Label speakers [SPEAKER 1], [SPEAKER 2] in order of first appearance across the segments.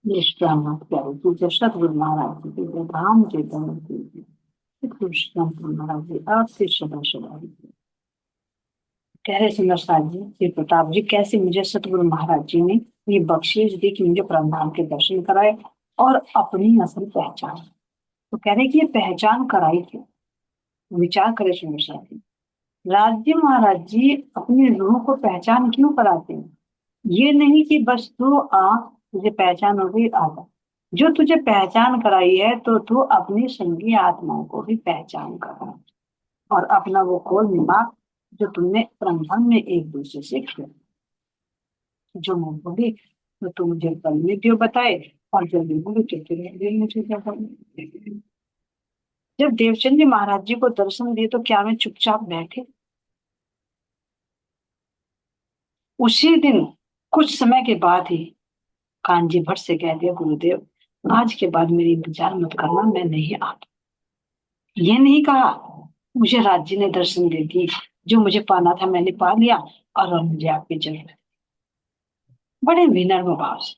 [SPEAKER 1] निष्काम प्यारे की जय सतगुरु महाराज जी की जय धाम चैतन्य की जय। कृष्ण महाराज जी आपसे सदा सदा कह रहे सुंदर साथ जी श्री प्रताप जी कैसे मुझे सतगुरु महाराज जी ने ये बख्शीश दी कि मुझे ब्रह्मांड के दर्शन कराए और अपनी असल पहचान। तो कह रहे कि ये पहचान कराई क्यों। विचार करे सुंदर साथ जी। राज्य महाराज जी अपनी रूह को पहचान क्यों कराते हैं। ये नहीं कि बस तू आ तुझे पहचान हो गई आजा। जो तुझे पहचान कराई है तो तू अपनी संगी आत्माओं को भी पहचान कर और अपना वो खोल दिमाग जो तुमने ब्रह्मांड में एक दूसरे से किया। जो मैं बोली तो तू मुझे कल में क्यों बताए और जब भी बोली तो तेरे मुझे क्या करना। जब देवचंद जी महाराज जी को दर्शन दिए तो क्या मैं चुपचाप बैठे। उसी दिन कुछ समय के बाद ही कांजी भट्ट से कह दिया गुरुदेव आज के बाद मेरी इंतजार मत करना मैं नहीं आता। ये नहीं कहा मुझे राज्य ने दर्शन दे दी जो मुझे पाना था मैंने पा लिया और अब मुझे आपकी जरूरत है। बड़े विनम्र भाव से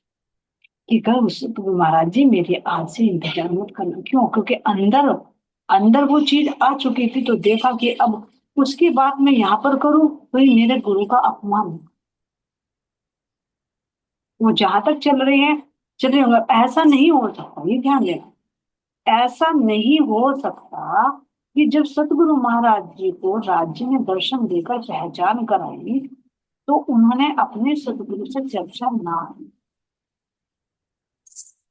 [SPEAKER 1] कि कल उससे तो महाराज जी मेरी आज से इंतजार मत करना क्यों क्योंकि अंदर अंदर वो चीज आ चुकी थी तो देखा कि अब उसकी बात मैं यहाँ पर करूं तो ये मेरे गुरु का अपमान है। वो जहां तक चल रहे हैं चल रहे होंगे ऐसा नहीं हो सकता ये ध्यान देना। ऐसा नहीं हो सकता कि जब सतगुरु महाराज जी को राज्य ने दर्शन देकर पहचान कराई तो उन्होंने अपने सतगुरु से चर्चा ना की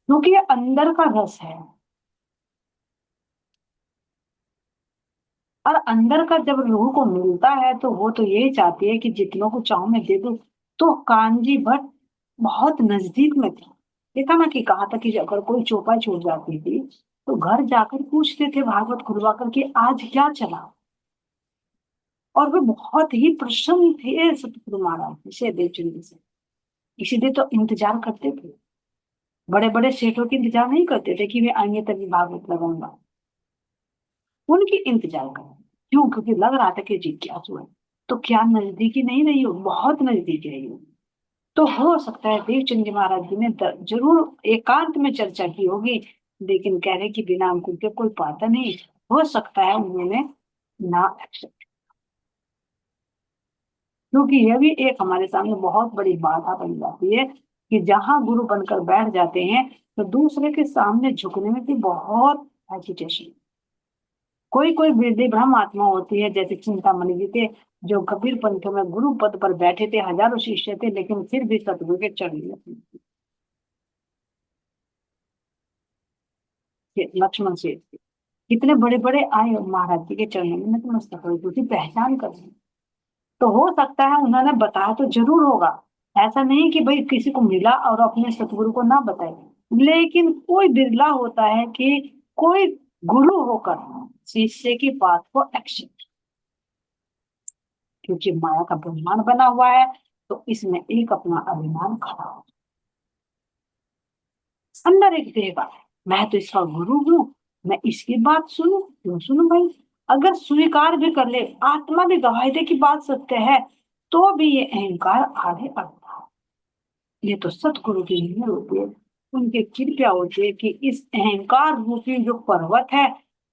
[SPEAKER 1] क्योंकि ये अंदर का रस है। और अंदर का जब रूह को मिलता है तो वो तो यही चाहती है कि जितनों को चाहूं मैं दे दूं। तो कानजी भट्ट बहुत नजदीक में थे। देखा ना कि कहा था कि अगर कोई चौपाई छूट जाती थी तो घर जाकर पूछते थे भागवत खुलवा कर कि आज क्या चला। और वे बहुत ही प्रसन्न थे सतगुरु महाराज जी से देवचंद से। इसीलिए तो इंतजार करते थे। बड़े बड़े सेठों की इंतजार नहीं करते थे कि वे आएंगे तभी भागवत लगाऊंगा। उनकी इंतजार करें क्यों क्योंकि लग रहा था कि जिज्ञासु है। तो क्या नजदीकी नहीं रही हो बहुत नजदीकी रही हो। तो हो सकता है देवचंद जी महाराज जी ने जरूर एकांत में चर्चा की होगी। लेकिन कह रहे कि बिना अंकुर के कोई पाता नहीं। हो सकता है उन्होंने ना एक्सेप्ट क्योंकि यह भी एक हमारे सामने बहुत बड़ी बाधा बन जाती है कि जहां गुरु बनकर बैठ जाते हैं तो दूसरे के सामने झुकने में भी बहुत एजिटेशन। कोई कोई वृद्धि ब्रह्म आत्मा होती है जैसे चिंतामणि जी थे जो कबीर पंथ में गुरु पद पर बैठे थे हजारों शिष्य थे लेकिन फिर भी सतगुरु के चरण में थे। लक्ष्मण सेठ थे कितने बड़े बड़े आए महाराज जी के चरणों में नतमस्तक हुए क्योंकि पहचान कर ली। तो हो सकता है उन्होंने बताया तो जरूर होगा। ऐसा नहीं कि भाई किसी को मिला और अपने सतगुरु को ना बताए। लेकिन कोई बिरला होता है कि कोई गुरु होकर शिष्य की बात को एक्सेप्ट क्योंकि माया का ब्रह्मांड बना हुआ है तो इसमें एक अपना अभिमान खड़ा हो। अंदर एक देगा मैं तो इसका गुरु हूँ मैं इसकी बात सुनूं क्यों सुनूं भाई। अगर स्वीकार भी कर ले आत्मा भी गवाही दे कि बात सत्य है तो भी ये अहंकार आगे बढ़ता है। ये तो सतगुरु की मेहर होती है। उनकी कृपया होती है कि इस अहंकार रूपी जो पर्वत है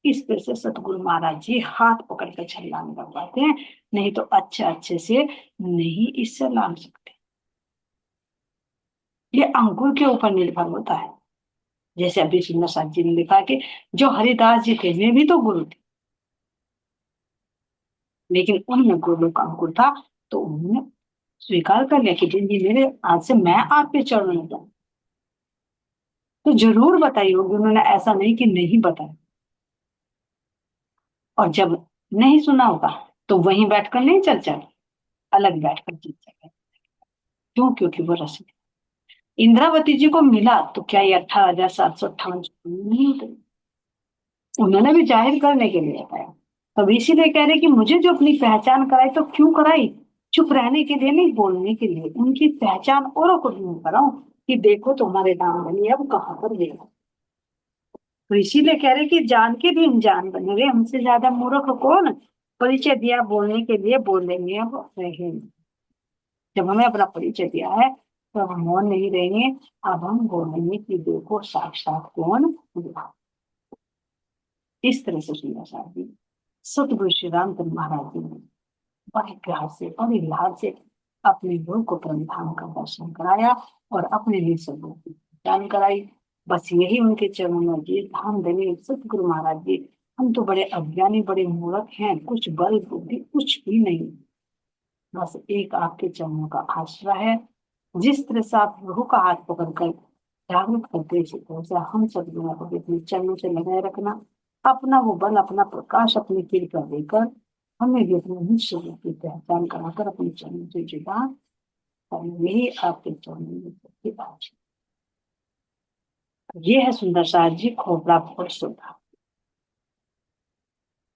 [SPEAKER 1] इस पर से सतगुरु महाराज जी हाथ पकड़ कर छलांग लगवाते हैं। नहीं तो अच्छे अच्छे से नहीं इससे लांग सकते। ये अंकुर के ऊपर निर्भर होता है। जैसे अभी सुंदर साथ जी ने लिखा कि जो हरिदास जी थे वे भी तो गुरु थे लेकिन उनमें गुरु का अंकुर था तो उन्होंने स्वीकार कर लिया कि जी जी मेरे आज से मैं आपके चरणों में हूं। तो जरूर बताई होगी उन्होंने ऐसा नहीं कि नहीं बताया। और जब नहीं सुना होगा तो वहीं बैठकर नहीं चर्चा की, अलग बैठकर चर्चा की। क्यों क्योंकि वो रस इंद्रावती जी को मिला तो क्या ये 18,758 नहीं होते। उन्होंने भी जाहिर करने के लिए बताया। तब इसीलिए कह रहे कि मुझे जो अपनी पहचान कराई तो क्यों कराई। चुप रहने के लिए नहीं बोलने के लिए उनकी पहचान औरों को भी मैं कराऊं कि देखो तुम्हारे नाम बनी अब कहाँ पर गए। तो इसीलिए कह रहे कि जान के भी अनजान बने रहे हमसे ज्यादा मूर्ख कौन। परिचय दिया बोलने के लिए बोलेंगे अब रहे। जब हमें अपना परिचय दिया है तो अब हम मौन नहीं रहेंगे, अब हम बोलेंगे कि देखो साक्षात कौन हुआ। इस तरह से सुंदर साहब जी सतगुरु श्री रामचंद्र महाराज जी ने बड़े प्यार से बड़े लाड से अपने गुरु को परम धाम का दर्शन कराया और अपने लिए सब की पहचान कराई। बस यही उनके चरणों में ये धाम देने सतगुरु महाराज जी। हम तो बड़े अज्ञानी बड़े मूर्ख हैं, कुछ बल बुद्धि कुछ भी नहीं, बस एक आपके चरणों का आश्रय है। जिस तरह से आप प्रभु का हाथ पकड़कर जागृत करते वैसे हम सदगुणों को भी अपने चरणों से लगाए रखना। अपना वो बल अपना प्रकाश अपनी कृपा देकर हमें भी अपने निश्चय रूप की पहचान कराकर अपने चरणों से जुड़ा और यही आपके चरणों में सबकी बात है। ये है सुंदर सार जी खोपड़ा और सुधा,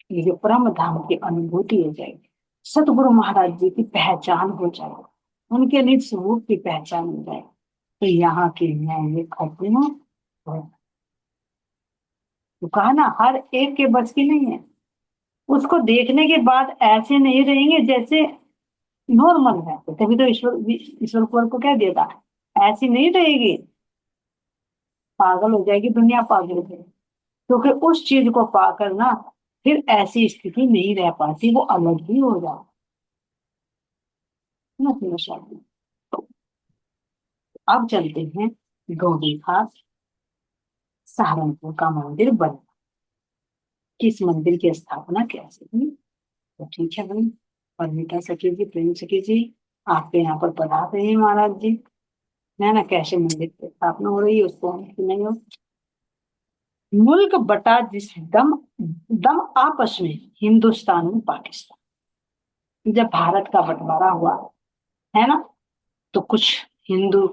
[SPEAKER 1] ये जो परम धाम की अनुभूति हो जाएगी, सतगुरु महाराज जी की पहचान हो जाएगी, उनके निज स्वरूप की पहचान हो जाएगी, तो यहाँ के न्याय ये खत्म हो। तो कहा ना हर एक के बस की नहीं है। उसको देखने के बाद ऐसे नहीं रहेंगे जैसे नॉर्मल रहते, तभी तो ईश्वर को क्या दिया था, ऐसी नहीं रहेगी, पागल हो जाएगी दुनिया, पागल हो जाएगी। क्योंकि उस चीज को पाकर ना फिर ऐसी स्थिति नहीं रह पाती, वो अलग ही हो जाती है ना हमेशा। तो अब चलते हैं गौरी घाट, सहारनपुर का मंदिर बना, किस मंदिर की स्थापना कैसे हुई। तो ठीक है भाई, परमिता सखी जी प्रेम सखी जी आपके यहाँ पर पधार रहे हैं महाराज जी, है ना, कैसे मंदिर की स्थापना हो रही है उसको हम नहीं हो। मुल्क बटा जिस दम दम आपस में हिंदुस्तान और पाकिस्तान, जब भारत का बंटवारा हुआ है ना, तो कुछ हिंदू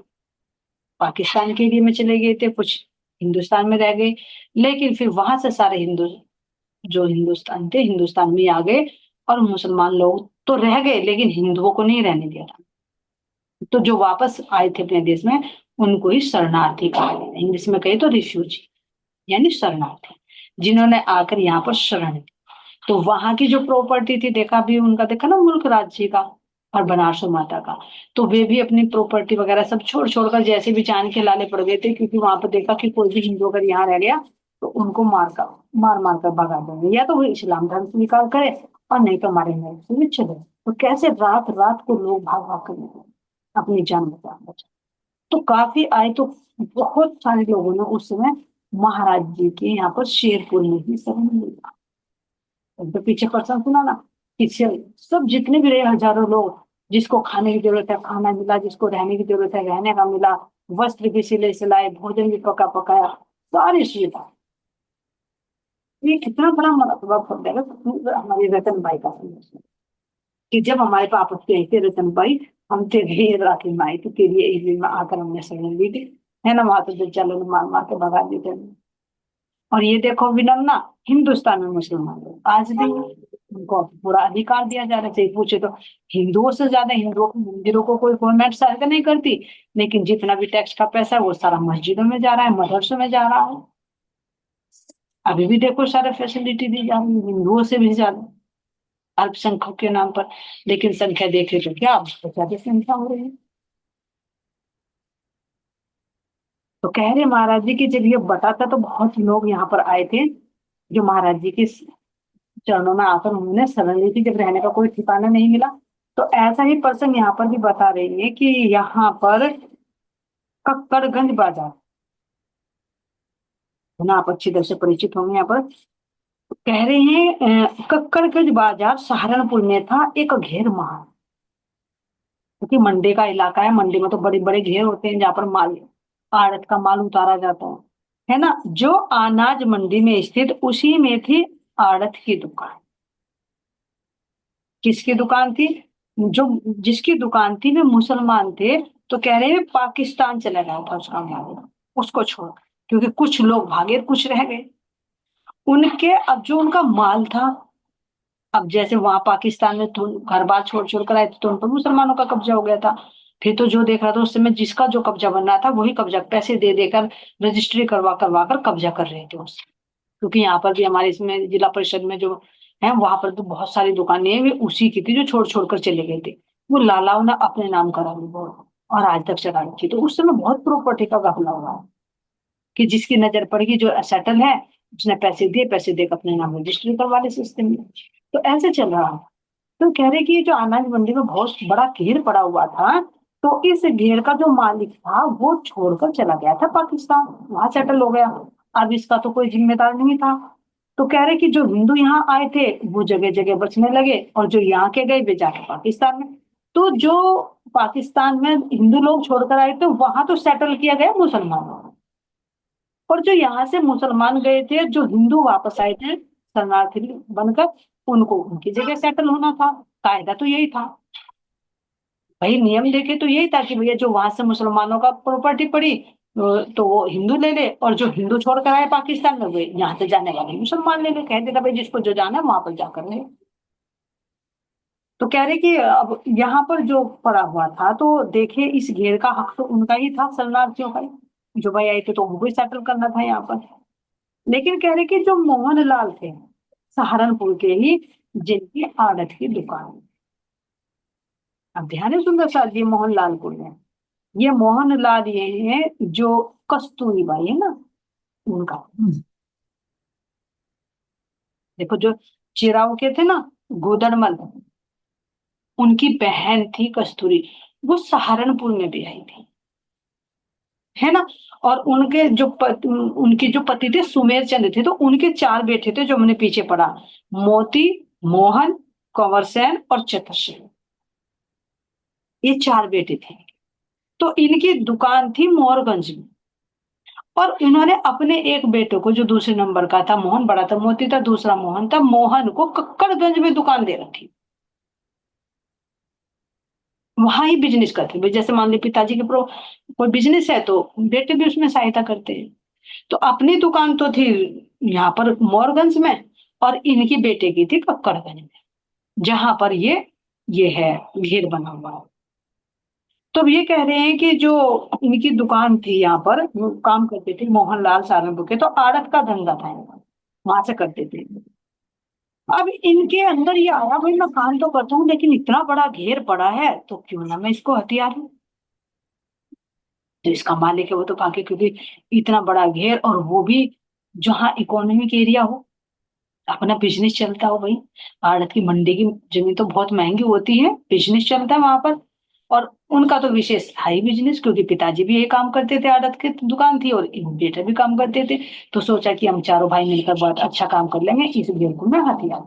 [SPEAKER 1] पाकिस्तान के एरिया में चले गए थे, कुछ हिंदुस्तान में रह गए, लेकिन फिर वहां से सारे हिंदू जो हिंदुस्तान थे हिंदुस्तान में आ गए, और मुसलमान लोग तो रह गए लेकिन हिंदुओं को नहीं रहने दिया था। तो जो वापस आए थे अपने देश में उनको ही शरणार्थी कहा गया, इंग्लिश में कहे तो रिफ्यूजी, यानी शरणार्थी, जिन्होंने आकर यहाँ पर शरण ली। तो वहां की जो प्रॉपर्टी थी, देखा भी उनका, देखा ना मुल्क राज्य का और बनारसों माता का, तो वे भी अपनी प्रॉपर्टी वगैरह सब छोड़ छोड़कर जैसे भी जान के लाले पड़ गए थे, क्योंकि वहां पर देखा कि कोई भी हिंदू अगर यहाँ रह गया तो उनको मार मार कर भगा देंगे, या तो वो इस्लाम धर्म स्वीकार करे और नहीं तो हमारे नए से भी चले। तो कैसे रात रात को लोग भाग भाग कर निकले अपनी जान बचा। तो काफी आए, तो बहुत सारे लोगों ने उस समय महाराज जी के यहाँ पर शेरपुर में ही शरण लिया। तो पीछे प्रसंग सुना ना कि सब जितने भी रहे हजारों लोग, जिसको खाने की जरूरत है खाना मिला, जिसको रहने की जरूरत है रहने का मिला, वस्त्र भी सिले सिलाए, भोजन भी पका पकाया, सारी सुविधा। ये कितना बड़ा मरतबा फल देगा हमारी रतन बाई का संदेश है, कि जब हमारे पाप के थे रतन बाई, हम तेरे ही राखी में आई थी, तेरी एरिया में आकर हमने शरण ली थी, है ना, वहां तो चलो मार मार के भगा देते। और ये देखो विडम्बना, हिंदुस्तान में मुसलमान लोग आज भी उनको पूरा अधिकार दिया जा रहा है। सही पूछे तो हिंदुओं से ज्यादा हिंदुओं को मंदिरों को कोई गवर्नमेंट सहायता नहीं करती, लेकिन जितना भी टैक्स का पैसा है वो सारा मस्जिदों में जा रहा है, मदरसों में जा रहा है। अभी भी देखो सारे फैसिलिटी दी जा रही है हिंदुओं से भी ज्यादा, अल्पसंख्यक के नाम पर। लेकिन संख्या देखे तो क्या बहुत ज्यादा संख्या हो रही है। तो कह रहे महाराज जी की जब ये बटा था तो बहुत लोग यहाँ पर आए थे, जो महाराज जी के चरणों में आकर उन्होंने शरण ली थी, जब रहने का कोई ठिकाना नहीं मिला। तो ऐसा ही प्रसंग यहाँ पर भी बता रही है कि यहाँ पर कक्कड़गंज बाजार, है ना, आप अच्छी तरह से परिचित होंगे यहाँ पर। कह रहे हैं कक्कड़गंज बाजार सहारनपुर में था एक घेर महाल, क्योंकि मंडी का इलाका है, मंडी में तो बड़े बड़े घेर होते हैं जहाँ पर माल आड़त का माल उतारा जाता है ना। जो अनाज मंडी में स्थित उसी में थी आड़त की दुकान। किसकी दुकान थी, जो जिसकी दुकान थी वे मुसलमान थे। तो कह रहे हैं पाकिस्तान चला गया था उसका माल, उसको छोड़, क्योंकि कुछ लोग भागे कुछ रह गए उनके। अब जो उनका माल था, अब जैसे वहां पाकिस्तान में तो घर बार छोड़ छोड़ कर आए थे, तो उन पर मुसलमानों का कब्जा हो गया था। फिर तो जो देख रहा था उस समय जिसका जो कब्जा बन रहा था वही कब्जा पैसे दे देकर रजिस्ट्री करवा करवा कर कब्जा कर रहे थे उससे। क्योंकि यहाँ पर भी हमारे इसमें जिला परिषद में जो है वहां पर तो बहुत सारी दुकानें हैं, वे उसी की थी जो छोड़ छोड़ कर चले गए थे, वो लालाओं ने अपने नाम करा ली वो। और आज तक चला रखी। तो उस समय बहुत प्रॉपर्टी का घपला हुआ है कि जिसकी नजर पड़ेगी जो सेटल है, उसने पैसे दिए, पैसे देकर अपने नाम रजिस्ट्री करवा ले सिस्टम में। तो ऐसे चल रहा है। तो कह रहे कि ये जो अनाज मंडी में बहुत बड़ा घेर पड़ा हुआ था, तो इस घेर का जो मालिक था वो छोड़कर चला गया था पाकिस्तान, वहां सेटल हो गया। अब इसका तो कोई जिम्मेदार नहीं था। तो कह रहे कि जो हिंदू यहाँ आए थे वो जगह जगह बचने लगे, और जो यहाँ के गए वे जाके पाकिस्तान में। तो जो पाकिस्तान में हिंदू लोग छोड़कर आए थे वहां तो सेटल किया गया मुसलमानों को। और जो यहाँ से मुसलमान गए थे, जो हिंदू वापस आए थे शरणार्थी बनकर, उनको उनकी जगह सेटल होना था। कायदा तो यही था भाई, नियम देखे तो यही था कि भैया जो वहां से मुसलमानों का प्रॉपर्टी पड़ी तो वो हिंदू ले ले, और जो हिंदू छोड़कर आए पाकिस्तान में वे यहाँ से जाने वाले मुसलमान ले ले। कह देता भाई जिसको जो जाना है वहां पर जाकर ले। तो कह रहे कि अब यहाँ पर जो पड़ा हुआ था, तो देखिए इस घेर का हक तो उनका ही था, शरणार्थियों का ही। जो भाई आए थे तो उनको ही सेटल करना था यहाँ पर। लेकिन कह रहे कि जो मोहन लाल थे सहारनपुर के ही, जिनकी आड़त की दुकान, अब ध्यान है सुंदर साथ जी, मोहन लाल को है। ये मोहन लाल ये है जो कस्तूरीबाई है ना उनका। देखो जो चिराव के थे ना, गोदरमल, उनकी बहन थी कस्तूरी। वो सहारनपुर में भी आई थी, है ना। और उनके जो पति थे सुमेर चंद थे। तो उनके चार बेटे थे जो हमने पीछे पढ़ा, मोती, मोहन, कंवर सेन और चतुर्सेन। ये चार बेटे थे। तो इनकी दुकान थी मोरगंज में। और इन्होंने अपने एक बेटे को, जो दूसरे नंबर का था, मोहन बड़ा था, मोती था, दूसरा मोहन था, मोहन को कक्कड़गंज में दुकान दे रखी। वहां ही बिजनेस करते भाई, जैसे मान ली पिताजी के कोई बिजनेस है तो बेटे भी उसमें सहायता करते हैं। तो अपनी दुकान तो थी यहाँ पर मोरगंज में, और इनकी बेटे की थी कक्कड़गंज में, जहां पर ये है घेर बना हुआ है। तो अब ये कह रहे हैं कि जो इनकी दुकान थी यहाँ पर, वो काम करते थे मोहनलाल सारंगपुर के, तो आड़त का धंधा था इनका, वहां से करते थे। अब इनके अंदर ये आया भाई मैं काम तो करता हूँ लेकिन इतना बड़ा घेर पड़ा है तो क्यों ना मैं इसको हथियार लूं। जो इसका मालिक है वो तो भागे, क्योंकि इतना बड़ा घेर, और वो भी जहाँ इकोनॉमिक एरिया हो, अपना बिजनेस चलता हो भाई। आड़त की मंडी की जमीन तो बहुत महंगी होती है, बिजनेस चलता है वहां पर। और उनका तो विशेष था ही बिजनेस, क्योंकि पिताजी भी ये काम करते थे, आड़त की दुकान थी, और बेटा भी काम करते थे। तो सोचा कि हम चारों भाई मिलकर बहुत अच्छा काम कर लेंगे, इस घेर को मैं हथियार।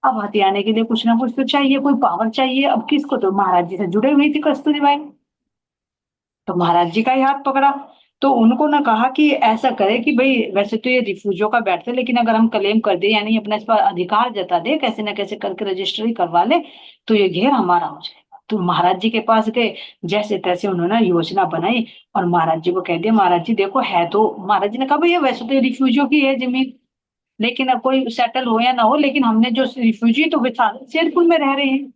[SPEAKER 1] अब हथियाने के लिए कुछ ना कुछ तो चाहिए, कोई पावर चाहिए। अब किसको, तो महाराज जी से जुड़े हुई थी कस्तूरी बाई। तो महाराज जी का ही हाथ पकड़ा। तो उनको ना कहा कि ऐसा करे कि भाई वैसे तो ये रिफ्यूजियों का बैठते, लेकिन अगर हम क्लेम कर दे, यानी अपना इस पर अधिकार जता दे, कैसे ना कैसे करके रजिस्ट्री करवा ले, तो ये घेर हमारा हो जाएगा। तो महाराज जी के पास गए, जैसे तैसे उन्होंने योजना बनाई, और महाराज जी को कह दिया, महाराज जी देखो है तो, महाराज जी ने कहा भैया वैसे तो ये रिफ्यूजियों की है जमीन, लेकिन अब कोई सेटल हो या ना हो, लेकिन हमने जो रिफ्यूजी तो वे शेरपुर में रह रहे हैं।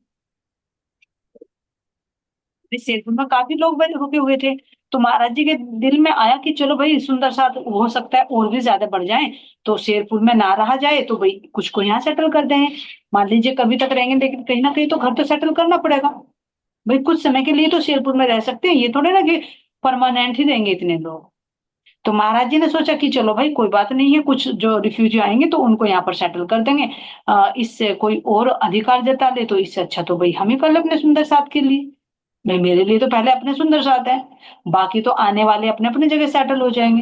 [SPEAKER 1] इस शेरपुर में काफी लोग रुके हुए थे। तो महाराज जी के दिल में आया कि चलो भाई सुंदर साथ हो सकता है और भी ज्यादा बढ़ जाए, तो शेरपुर में ना रहा जाए तो भाई कुछ को यहाँ सेटल कर दें। मान लीजिए कभी तक रहेंगे, लेकिन कहीं ना कहीं तो घर तो सेटल करना पड़ेगा। भाई कुछ समय के लिए तो शेरपुर में रह सकते हैं, ये थोड़े ना कि परमानेंट ही देंगे इतने लोग। तो महाराज जी ने सोचा कि चलो भाई कोई बात नहीं है, कुछ जो रिफ्यूजी आएंगे तो उनको यहाँ पर सेटल कर देंगे। इससे कोई और अधिकार जता ले तो इससे अच्छा तो भाई हम ही कर ले अपने सुंदर साथ के लिए। भाई मेरे लिए तो पहले अपने सुंदर साथ है, बाकी तो आने वाले अपने अपने जगह सेटल हो जाएंगे।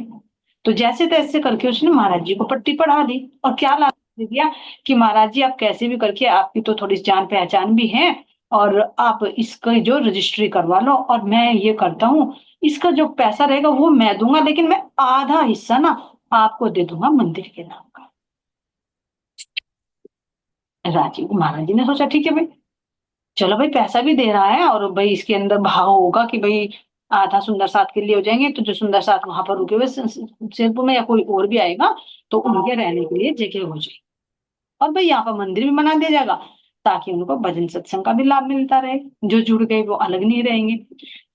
[SPEAKER 1] तो जैसे तैसे करके उसने महाराज जी को पट्टी पढ़ा दी, और क्या लाभ दे दिया कि महाराज जी आप कैसे भी करके, आपकी तो थोड़ी जान पहचान भी है, और आप इसका जो रजिस्ट्री करवा लो, और मैं ये करता हूँ, इसका जो पैसा रहेगा वो मैं दूंगा, लेकिन मैं आधा हिस्सा ना आपको दे दूंगा मंदिर के नाम का। राजीव महाराज जी ने सोचा ठीक है भाई, चलो भाई पैसा भी दे रहा है, और भाई इसके अंदर भाव होगा कि भाई आधा सुंदर साथ के लिए हो जाएंगे, तो जो सुंदर साथ वहां पर रुके हुए शेरपुर में या कोई और भी आएगा तो उनके रहने के लिए जगह हो जाएगी। और भाई यहाँ पर मंदिर भी बना दिया जाएगा, ताकि उनको भजन सत्संग का भी लाभ मिलता रहे। जो जुड़ गए वो अलग नहीं रहेंगे।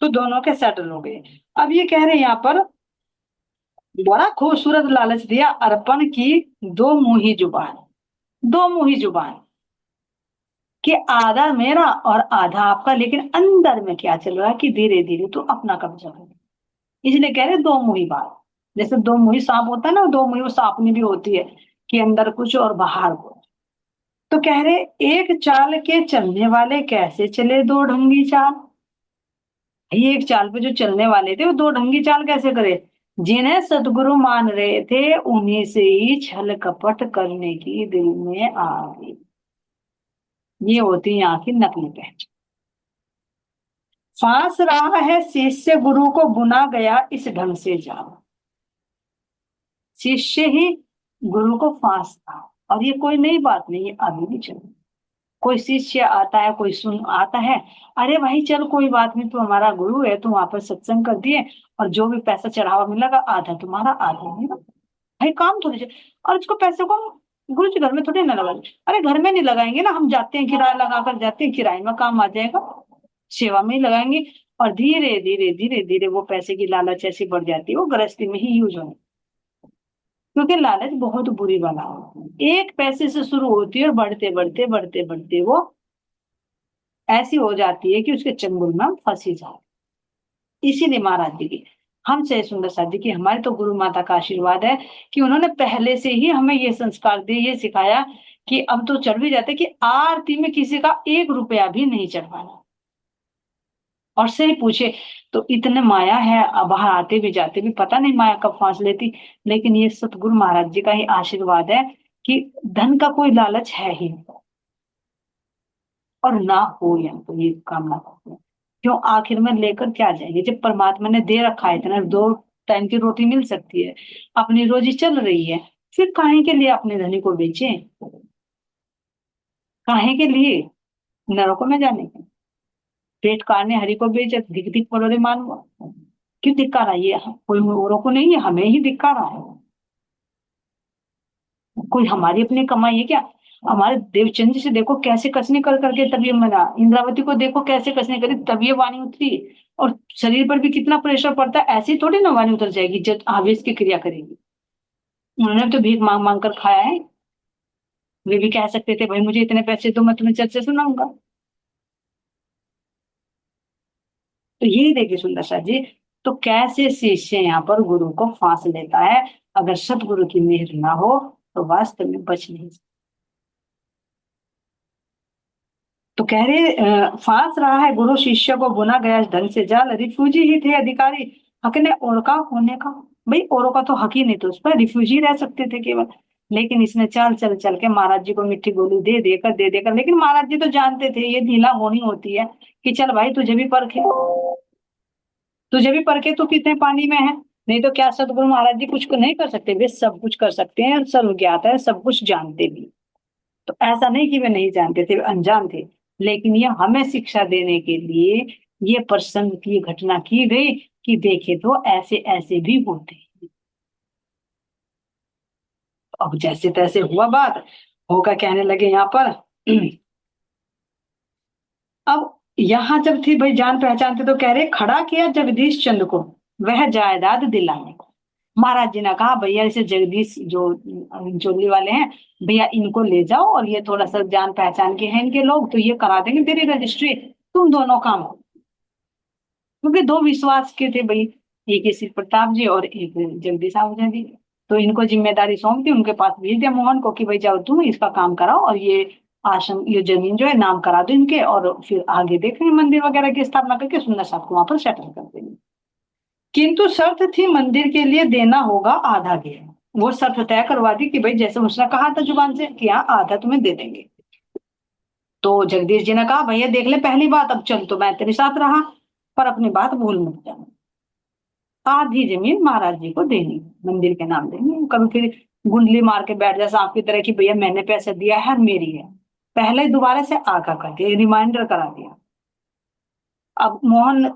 [SPEAKER 1] तो दोनों के सेटल हो गए। अब ये कह रहे हैं यहाँ पर, बड़ा खूबसूरत लालच दिया अर्पण की, दो मुंही जुबान, दो मुंही जुबान। कि आधा मेरा और आधा आपका, लेकिन अंदर में क्या चल रहा है कि धीरे धीरे तू अपना कब्जा कर। इसलिए कह रहे दो मुही बात। जैसे दो मुही सांप होता है ना, दो मुही वो सांपनी भी होती है, कि अंदर कुछ और बाहर कुछ। तो कह रहे एक चाल के चलने वाले कैसे चले दो ढंगी चाल। ये एक चाल पे जो चलने वाले थे वो दो ढंगी चाल कैसे करे। जिन्हें सदगुरु मान रहे थे उन्हीं से ही छल कपट करने की दिल में आ गई। ये होती यहाँ की नकली पहचान। फांस रहा है शिष्य गुरु को बुना गया इस ढंग से जाओ। शिष्य ही गुरु को फांसता। और ये कोई नई बात नहीं है, अभी भी चल। कोई शिष्य आता है, कोई सुन आता है, अरे भाई चल कोई बात नहीं, तू हमारा गुरु है, तू वहां पर सत्संग कर दिए, और जो भी पैसा चढ़ावा मिलेगा आधा तुम्हारा आधा मेरा। भाई काम थोड़ी से। और उसको पैसे को हम गुरु जी घर में थोड़ी ना लगाएंगे। अरे घर में नहीं लगाएंगे ना, हम जाते हैं किराया लगा कर जाते हैं, किराए में काम आ जाएगा, सेवा में ही लगाएंगे। और धीरे धीरे धीरे धीरे वो पैसे की लालच ऐसी बढ़ जाती है, वो गृहस्थी में ही यूज होने। क्योंकि लालच बहुत बुरी बला होती है, एक पैसे से शुरू होती है और बढ़ते बढ़ते बढ़ते बढ़ते वो ऐसी हो जाती है कि उसके चंगुल में हम फंसी जाए। इसीलिए महाराज जी की, हमसे सुंदर साथ जी की, हमारे तो गुरु माता का आशीर्वाद है कि उन्होंने पहले से ही हमें ये संस्कार दिए, ये सिखाया कि अब तो चढ़ भी जाते कि आरती में किसी का 1 रुपया भी नहीं चढ़वाना। और से ही पूछे तो इतने माया है, अब बाहर आते भी जाते भी पता नहीं माया कब फांस लेती। लेकिन ये सतगुरु महाराज जी का ही आशीर्वाद है कि धन का कोई लालच है ही नहीं, और ना हो, या तो ये कामना करते हैं। क्यों आखिर में लेकर क्या जाएंगे जब परमात्मा ने दे रखा है इतना, 2 टाइम की रोटी मिल सकती है, अपनी रोजी चल रही है, फिर काहे के लिए अपने धनी को बेचे, काहे के लिए नरकों में जाने के। पेट काटने हरि को बेचे, धिक धिक परोरे मान हुआ। क्यों धिक्का रहा है ये, कोई औरों को नहीं है, हमें ही धिक्का रहा है। कोई हमारी अपनी कमाई है क्या। हमारे देवचंद जी से देखो कैसे कसने कर करके तब ये मना, इंद्रावती को देखो कैसे कसने करी तब ये वाणी उतरी। और शरीर पर भी कितना प्रेशर पड़ता है, ऐसी थोड़ी ना वाणी उतर जाएगी जब आवेश की क्रिया करेगी। उन्होंने तो भीख मांग मांग कर खाया है। वे भी कह सकते थे भाई मुझे इतने पैसे दो मैं तुम्हें चर्चा सुनाऊंगा। तो यही देखिए सुंदर सा जी, तो कैसे शिष्य यहाँ पर गुरु को फांस लेता है। अगर सतगुरु की मेहर ना हो तो वास्तव में बच नहीं सकता। तो कह रहे फांस रहा है गुरु शिष्य को बुना गया इस ढंग से जाल, रिफ्यूजी ही थे अधिकारी हक ने और का होने का। भाई औरों का तो हक ही नहीं, तो उस पर रिफ्यूजी रह सकते थे केवल। लेकिन इसने चाल चल चल के महाराज जी को मिट्टी गोली दे देकर, लेकिन महाराज जी तो जानते थे ये ढीला होनी होती है, कि चल भाई तुझे भी परखे, तुझे भी परखे तू कितने पानी में है। नहीं तो क्या सतगुरु महाराज जी कुछ को नहीं कर सकते, वे सब कुछ कर सकते हैं, सर्व ज्ञात है, सब कुछ जानते भी। तो ऐसा नहीं कि वे नहीं जानते थे, वे अनजान थे। लेकिन ये हमें शिक्षा देने के लिए ये प्रसंग की घटना की गई कि देखे तो ऐसे ऐसे भी होते हैं। तो अब जैसे तैसे हुआ बात, होगा कहने लगे यहाँ पर। अब यहाँ जब थी भाई जान पहचान थी, तो कह रहे खड़ा किया जगदीश चंद को वह जायदाद दिलाने को। महाराज जी ने कहा भैया इसे जगदीश जो जोली वाले हैं, भैया इनको ले जाओ, और ये थोड़ा सा जान पहचान के हैं इनके लोग, तो ये करा देंगे तेरी रजिस्ट्री, तुम दोनों काम। क्योंकि दो विश्वास के थे भाई, एक ये श्री प्रताप जी और एक जगदीश आहूजा जी। तो इनको जिम्मेदारी सौंप दी, उनके पास भेज दिया मोहन को कि भाई जाओ तुम इसका काम कराओ, और ये आश्रम ये जमीन जो है नाम करा दो इनके, और फिर आगे देखेंगे मंदिर वगैरह की स्थापना करके सुंदर साहब को वहां पर सेटल कर देंगे। किंतु शर्त थी मंदिर के लिए देना होगा आधा गेड़। वो शर्त तय करवा दी कि भाई जैसे उसने कहा था जुबान से कि हाँ आधा तुम्हें दे देंगे। तो जगदीश जी ने कहा भैया देख ले पहली बात, अब चल तो मैं तेरे साथ रहा, पर अपनी बात भूल मत जाना। आधी जमीन महाराज जी को देनी, मंदिर के नाम देनी। कभी फिर गुंडली मार के बैठ जा सांप की तरह कि भैया मैंने पैसा दिया है और मेरी है। पहले दोबारा से आका करके रिमाइंडर करा दिया। अब मोहन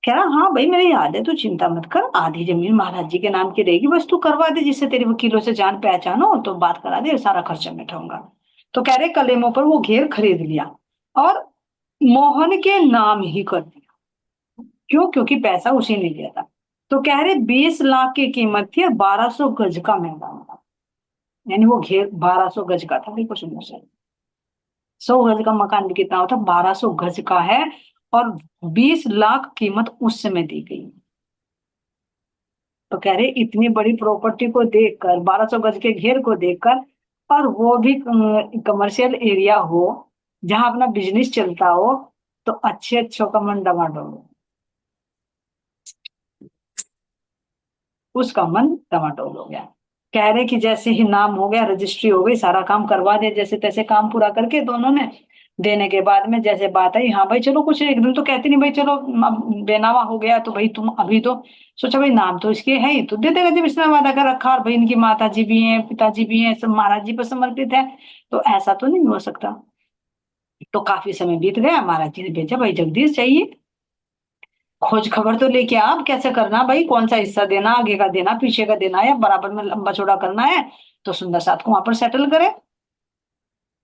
[SPEAKER 1] कह रहा हाँ भाई मेरी याद है, तू चिंता मत कर, आधी जमीन महाराज जी के नाम की रहेगी, बस तू करवा दे जिससे तेरे वकीलों से जान पहचान हो, तो बात करा दे, सारा खर्चा मैं उठाऊंगा। तो कह रहे कलेमों पर वो घेर खरीद लिया और मोहन के नाम ही कर दिया। क्यों, क्योंकि पैसा उसी ने दिया था। तो कह रहे 20 लाख की कीमत थी और 1200 गज का मैदान था। यानी वो घेर 1200 गज का था, बिल्कुल सुंदर सा। 100 गज का मकान भी कितना होता, 1200 गज का है, और 20 लाख कीमत उस समय दी गई। तो कह रहे इतनी बड़ी प्रॉपर्टी को देखकर, 1200 गज के घेर को देखकर, और वो भी कमर्शियल एरिया हो, जहां अपना बिजनेस चलता हो, तो अच्छे अच्छों का मन डमाडोल, उसका मन डमाडोल हो गया। कह रहे कि जैसे ही नाम हो गया, रजिस्ट्री हो गई, सारा काम करवा दिया, जैसे तैसे काम पूरा करके दोनों ने देने के बाद में जैसे बात आई, हाँ भाई चलो, कुछ एक दिन तो कहते नहीं भाई चलो, अब बेनामा हो गया तो भाई तुम अभी तो सोचा भाई नाम तो इसके है ही, तो दे देगा जब इसने वादा कर रखा, और भाई इनकी माता जी भी हैं, पिताजी भी हैं, सब महाराज जी पर समर्पित है, तो ऐसा तो नहीं हो सकता। तो काफी समय बीत गया, महाराज जी ने भेजा, भाई जगदीश चाहिए, खोज खबर तो लेके आ, अब कैसे करना भाई, कौन सा हिस्सा देना, आगे का देना, पीछे का देना, या बराबर में लंबा चौड़ा करना है, तो सुंदर साथ को वहां पर सेटल करे।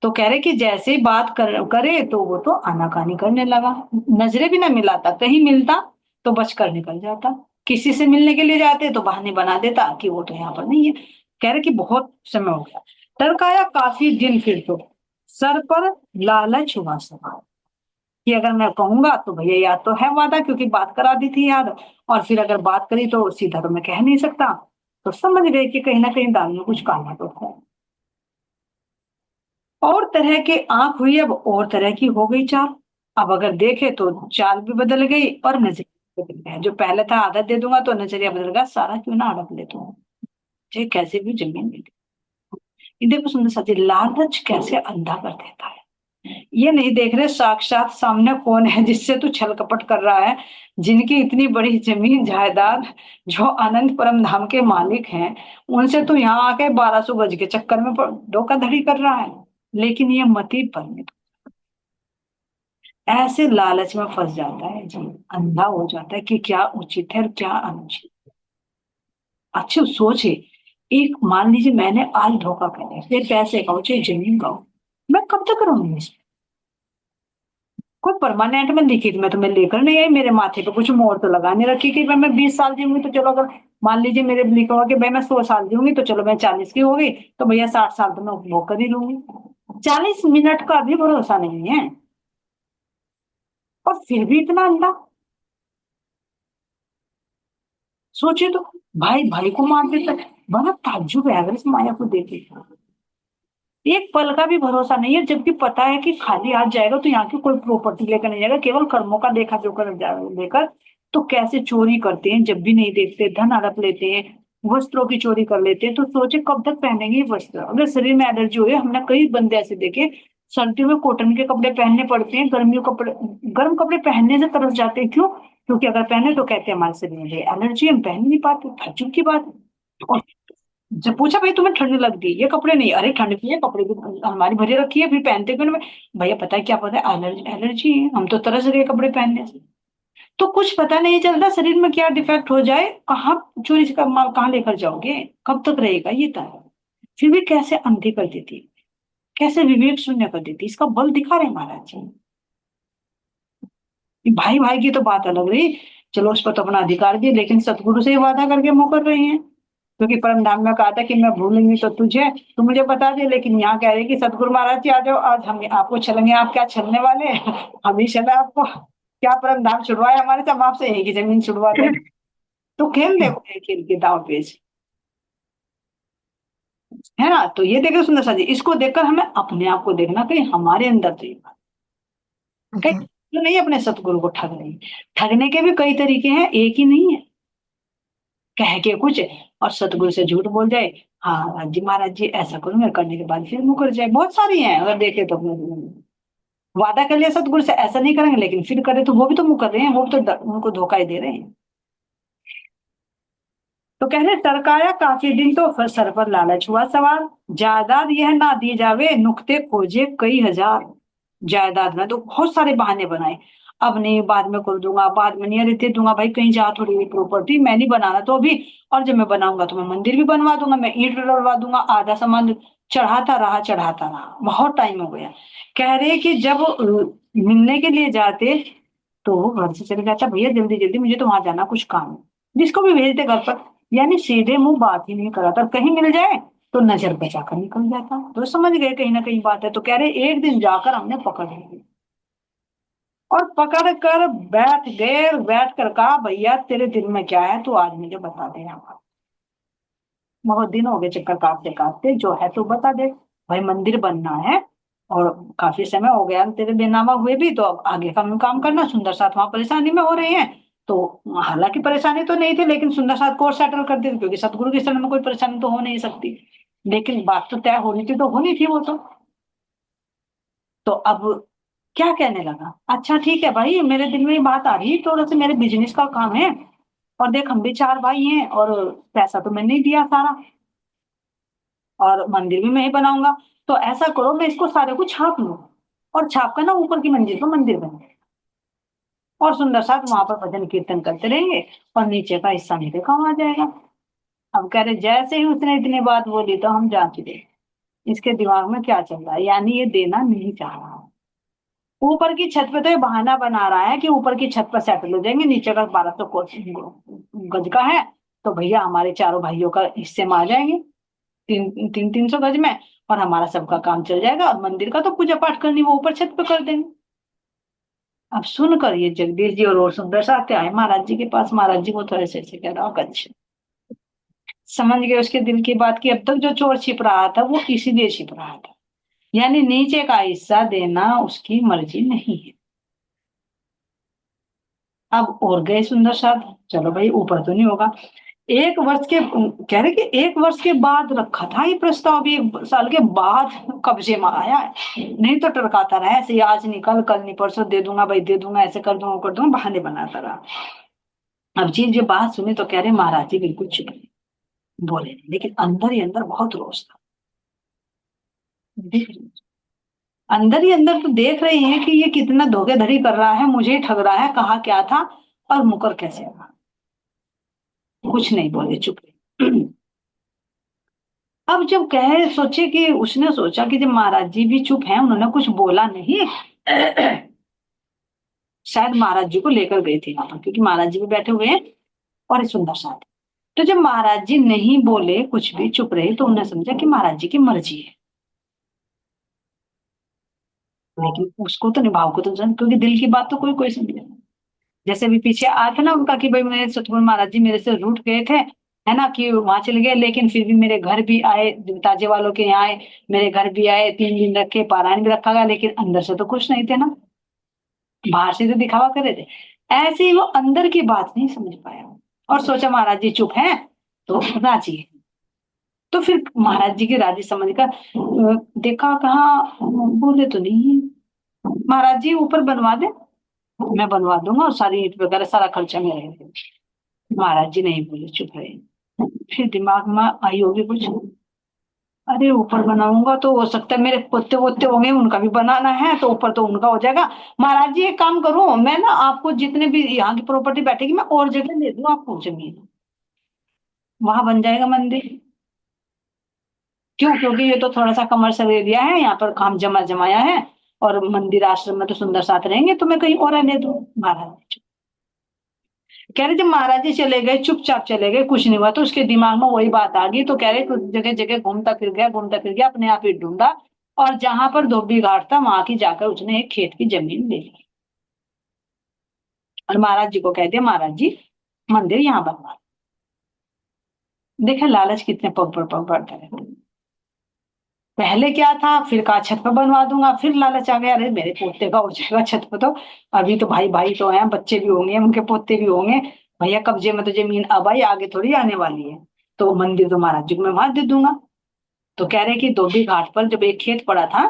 [SPEAKER 1] तो कह रहे कि जैसे ही बात करे तो वो तो आनाकानी करने लगा, नजरे भी ना मिलाता, कहीं मिलता तो बच कर निकल जाता, किसी से मिलने के लिए जाते तो बहाने बना देता कि वो तो यहाँ पर नहीं है। कह रहे कि बहुत समय हो गया, टरकाया काफी दिन, फिर तो सर पर लालच हुआ सवार, कि अगर मैं कहूंगा तो भैया याद तो है वादा, क्योंकि बात करा दी थी याद, और फिर अगर बात करी तो सीधा तो मैं कह नहीं सकता। तो समझ गए कि कहीं ना कहीं दाल में कुछ काला तो है। और तरह के आंख हुई, अब और तरह की हो गई चाल। अब अगर देखे तो चाल भी बदल गई, और नजरिया बदल गया, जो पहले था आदत दे दूंगा, तो नजरिया बदल गया, सारा क्यों ना हड़प लेता हूँ, चाहे कैसे भी जमीन मिले। ये देखो सुंदर सा जी, लालच कैसे अंधा कर देता है। ये नहीं देख रहे साक्षात सामने कौन है जिससे तू छल कपट कर रहा है, जिनकी इतनी बड़ी जमीन जायदाद, जो अनंत परम धाम के मालिक हैं, उनसे तू यहाँ आके 1200 गज के चक्कर में धोखाधड़ी कर रहा है। लेकिन ये मती परमित, ऐसे लालच में फंस जाता है जी, अंधा हो जाता है कि क्या उचित है और क्या अनुचित। अच्छे सोचे, एक मान लीजिए मैंने आज धोखा कर दिया, फिर पैसे का हो चाहे जमीन का हो, मैं कब तक करूंगी इसमें? कोई परमानेंट में लिखी मैं तुम्हें लेकर नहीं आई, मेरे माथे पे कुछ मोहर तो लगाने रखी कि भाई मैं 20 साल जीऊंगी, तो चलो अगर मान लीजिए मेरे लिखा हुआ कि भाई मैं 100 साल जीऊंगी, तो चलो मैं 40 की हो गई, तो भैया 60 साल तो मैं उपभोग कर ही लूंगी। 40 मिनट का भी भरोसा नहीं है, और फिर भी इतना अंधा। सोचिए तो, भाई भाई को मार देता है, बड़ा ताज्जुब है अगर इस माया को देखे। एक पल का भी भरोसा नहीं है, जबकि पता है कि खाली हाथ जाएगा तो यहाँ की कोई प्रॉपर्टी लेकर नहीं जाएगा, केवल कर्मों का देखा जोकर लेकर। तो कैसे चोरी करते हैं, जब भी नहीं देखते धन हड़प लेते हैं, वस्त्रों की चोरी कर लेते हैं। तो सोचे कब तक पहनेंगे ये वस्त्र, अगर शरीर में एलर्जी हो, हमने कई बंदे ऐसे देखे, सर्दियों में कॉटन के कपड़े पहनने पड़ते हैं, गर्मियों कपड़े, गर्म कपड़े पहनने से तरस जाते हैं, क्यों? क्योंकि अगर पहने तो कहते हैं हमारे शरीर में एलर्जी, हम पहन नहीं पाते, ताज्जुब की बात है। और जब पूछा भाई तुम्हें ठंड लगती है, ये कपड़े नहीं, अरे ठंड की है, कपड़े की अलमारी भरी रखी है, फिर पहनते क्यों नहीं? भैया पता है क्या, पता है एलर्जी, एलर्जी है, हम तो तरस गए कपड़े पहनने से। तो कुछ पता नहीं चलता शरीर में क्या डिफेक्ट हो जाए, कहाँ चोरी का माल कहाँ लेकर जाओगे, कब तक रहेगा ये तरह। फिर भी कैसे अंधी कर देती है, कैसे विवेक शून्य कर देती है, इसका बल दिखा रहे महाराज जी। भाई भाई की तो बात अलग रही, चलो उस पर तो अपना अधिकार दिए, लेकिन सतगुरु से ही वादा करके मुकर रही है। क्योंकि परम धाम में कहा था कि मैं भूलूंगी तो तुझे, तू मुझे बता दे, लेकिन यहाँ कह रहे कि सतगुरु महाराज जी आ जाओ, आज हम आपको छलेंगे, आप क्या छलने वाले हैं? हम ही चले आपको, क्या परम धाम छुड़वाए हमारे से, हम आपसे यही की जमीन छुड़वा दे। तो खेल देखो ये खेल के दाव पेच, है ना? तो ये देखे सुंदर सा जी, इसको देखकर हमें अपने आप को देखना, कहीं हमारे अंदर तो ये बात, कहीं तो नहीं अपने सतगुरु को ठग रही। ठगने के भी कई तरीके हैं, एक ही नहीं है। कह के कुछ और सतगुरु से झूठ बोल जाए, हाँ जी महाराज जी ऐसा करूंगा, करने के बाद फिर मुकर जाए, बहुत सारी हैं अगर देखे तो अपने जीवन में। वादा कर लिया सतगुरु से ऐसा नहीं करेंगे, लेकिन फिर करे तो वो भी तो मुकर रहे हैं, वो भी तो उनको धोखा ही दे रहे हैं। तो कह रहे टरकाया काफी दिन, तो फिर सर पर लालच हुआ सवार, जायदाद यह ना दी जावे, नुक्ते खोजे कई हजार। जायदाद में तो बहुत सारे बहाने बनाए, अब नहीं बाद में कर दूंगा, बाद में नहीं, अरे दे दूंगा भाई, कहीं जा थोड़ी हुई प्रॉपर्टी, मैं नहीं बनाना तो अभी, और जब मैं बनाऊंगा तो मैं मंदिर भी बनवा दूंगा, मैं ईंट डलवा दूंगा, आधा सामान चढ़ाता रहा, बहुत टाइम हो गया। कह रहे कि जब मिलने के लिए जाते, तो वो घर से चले जाता, भैया जल्दी जल्दी मुझे तो वहां जाना, कुछ काम है, जिसको भी भेजते घर पर, यानी सीधे मुंह बात ही नहीं कराता, कहीं मिल जाए तो नजर बचाकर निकल जाता। तो समझ गए कहीं ना कहीं बात है। तो कह रहे एक दिन जाकर हमने पकड़ लिया और पकड़ कर बैठ गए, बैठ कर कहा भैया तेरे दिल में क्या है, तू आज मुझे बता दे। यहाँ बहुत दिन हो गए चक्कर काटते काटते, जो है तो बता दे। भाई मंदिर बनना है और काफी समय हो गया तेरे बेनामा हुए भी, तो अब आगे का काम करना। सुंदर साथ वहां परेशानी में हो रहे हैं। तो हालांकि परेशानी तो नहीं थी, लेकिन सुंदर साथ कोर्ट सेटल कर दी थी, क्योंकि सतगुरु के शरण में कोई परेशानी तो हो नहीं सकती। लेकिन बात तो तय होनी थी, तो होनी थी वो तो अब क्या कहने लगा, अच्छा ठीक है भाई, मेरे दिल में ये बात आ रही, थोड़ा सा मेरे बिजनेस का काम है, और देख हम भी चार भाई हैं, और पैसा तो मैंने ही दिया सारा, और मंदिर भी मैं ही बनाऊंगा। तो ऐसा करो, मैं इसको सारे को छाप लूं, और छाप कर ना ऊपर की मंजिल पर मंदिर बने, और सुंदर साथ वहां पर भजन कीर्तन करते रहेंगे, और नीचे का हिस्सा मेरे काम आ जाएगा। अब कह रहे जैसे ही उसने इतनी बात बोली, तो हम जांच ले इसके दिमाग में क्या चल रहा है, यानी ये देना नहीं चाह रहा है। ऊपर की छत पे तो ये बहाना बना रहा है कि ऊपर की छत पर सेटल हो जाएंगे, नीचे का 1200 गज का है, तो भैया हमारे चारों भाइयों का हिस्से में आ जाएंगे, 300 गज में, और हमारा सबका काम चल जाएगा, और मंदिर का तो पूजा पाठ करनी वो ऊपर छत पे कर देंगे। अब सुनकर ये जगदीश जी और सुंदर सा आते आए महाराज जी के पास। महाराज जी को तो ऐसे ऐसे कह रहा, अच्छा समझ गए उसके दिल की बात की। अब तक जो चोर छिप रहा था वो इसीलिए छिप रहा था, यानी नीचे का हिस्सा देना उसकी मर्जी नहीं है। अब और गए सुंदर साथ, चलो भाई ऊपर तो नहीं होगा। 1 वर्ष के, कह रहे कि 1 वर्ष के बाद रखा था ये प्रस्ताव भी, 1 साल के बाद कब्जे में आया है। नहीं तो टरकाता रहा ऐसे ही, आज निकल कल नहीं परसों दे दूंगा भाई, दे दूंगा, ऐसे कर दूंगा वो कर दूंगा, बहाने बनाता रहा। अब जी जो बात सुनी तो कह रहे महाराज जी बिल्कुल चुप रहे, बोले नहीं, लेकिन अंदर ही अंदर बहुत रोष था। देख रही, अंदर ही अंदर तो देख रहे हैं कि ये कितना धोखेधड़ी कर रहा है, मुझे ही ठग रहा है, कहा क्या था और मुकर कैसे रहा। कुछ नहीं बोले, चुप रहे। अब जब कहे सोचे कि उसने सोचा कि जब महाराज जी भी चुप हैं, उन्होंने कुछ बोला नहीं, शायद महाराज जी को लेकर गए थे यहाँ पर, क्योंकि महाराज जी भी बैठे हुए हैं और एक सुंदर साथ। तो जब महाराज जी नहीं बोले, कुछ भी चुप रहे, तो उन्होंने समझा कि महाराज जी की मर्जी है। लेकिन उसको तो निभाव को तो क्योंकि दिल की बात तो कोई कोई समझे। जैसे भी पीछे आया था ना उनका कि भाई मेरे सतगुरु महाराज जी मेरे से रूठ गए थे, है ना, कि वहां चले गए, लेकिन फिर भी मेरे घर भी आए, ताजे वालों के यहाँ आए, मेरे घर भी आए, 3 दिन रखे, पारायण भी रखा गया, लेकिन अंदर से तो खुश नहीं थे ना, बाहर से तो दिखावा कर रहे थे। ऐसे ही वो अंदर की बात नहीं समझ पाया, और सोचा महाराज जी चुप हैं तो राजी है। तो फिर महाराज जी की राजी समझ कर देखा, कहा बोले तो नहीं है। महाराज जी ऊपर बनवा दे, मैं बनवा दूंगा, और सारी ईंट वगैरह सारा खर्चा मेरा है। महाराज जी नहीं बोले, चुप रहे। फिर दिमाग में आई होगी कुछ, अरे ऊपर बनाऊंगा तो हो सकता है मेरे पोते वोते होंगे, उनका भी बनाना है, तो ऊपर तो उनका हो जाएगा। महाराज जी एक काम करो, मैं ना आपको जितने भी यहाँ की प्रॉपर्टी बैठेगी, मैं और जगह दे दूँ आपको जमीन, वहां बन जाएगा मंदिर। क्यों, क्योंकि ये तो थोड़ा सा कमर्शियल एरिया है, यहाँ पर काम जमा जमाया है, और मंदिर आश्रम में तो सुंदर साथ रहेंगे, तो मैं कहीं और रहने दूं। महाराज कह रहे जब महाराज जी चले गए, चुपचाप चले गए, कुछ नहीं हुआ, तो उसके दिमाग में वही बात आ गई। तो कह रहे कुछ जगह जगह घूमता फिर गया, घूमता फिर गया, अपने आप ही ढूंढा, और जहां पर धोबी घाट था वहां की जाकर उसने एक खेत की जमीन ले ली, और महाराज जी को कह दिया महाराज जी मंदिर यहाँ बनवा। देखा लालच कितने पग पर पग बढ़ता रहता है। पहले क्या था, फिर कहा छत पर बनवा दूंगा, फिर लालच आ गया, अरे मेरे पोते का हो जाएगा छत पर तो, अभी तो भाई भाई तो हैं, बच्चे भी होंगे, उनके पोते भी होंगे, भैया कब्जे में तो जमीन अब आई, आगे थोड़ी आने वाली है, तो मंदिर तो महाराज जी को मैं वहां दे दूंगा। तो कह रहे कि धोबी घाट पर जब एक खेत पड़ा था,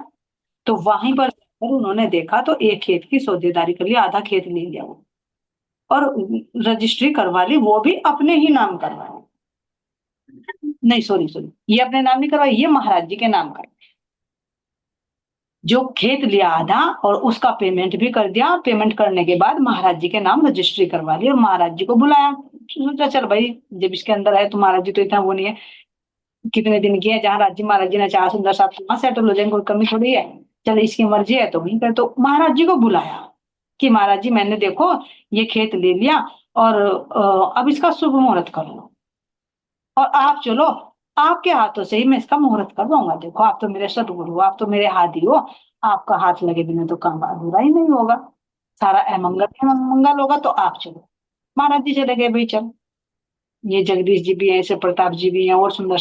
[SPEAKER 1] तो वहीं पर उन्होंने देखा, तो एक खेत की सौदेदारी कर लिया, आधा खेत ले लिया वो, और रजिस्ट्री करवा ली, वो भी अपने ही नाम करवा ली। नहीं सॉरी सॉरी, ये अपने नाम नहीं करवाई, ये महाराज जी के नाम का जो खेत लिया आधा, और उसका पेमेंट भी कर दिया। पेमेंट करने के बाद महाराज जी के नाम रजिस्ट्री करवा ली, और महाराज जी को बुलाया। सोचा चल भाई जब इसके अंदर है तो महाराज जी तो इतना वो नहीं है, कितने दिन की है, जहाँ राज्य महाराज जी ने चाहा सुंदर साहब वहां सेटल हो जाएंगे, कोई कमी थोड़ी है। चल इसकी मर्जी है तो वहीं कर, तो महाराज जी को बुलाया कि महाराज जी मैंने देखो ये खेत ले लिया, और अब इसका शुभ मुहूर्त कर लो, और आप चलो आपके हाथों से ही मैं इसका मुहूर्त करवाऊंगा। देखो आप तो मेरे सदगुरु हो, आप तो मेरे हाथी हो, आपका हाथ लगे बिना तो काम अधूरा ही नहीं होगा, सारा अमंगल ही मंगल होगा। तो आप चलो। महाराज जी चले गए भाई। चल, ये जगदीश जी भी हैं, ऐसे प्रताप जी भी हैं, और सुंदर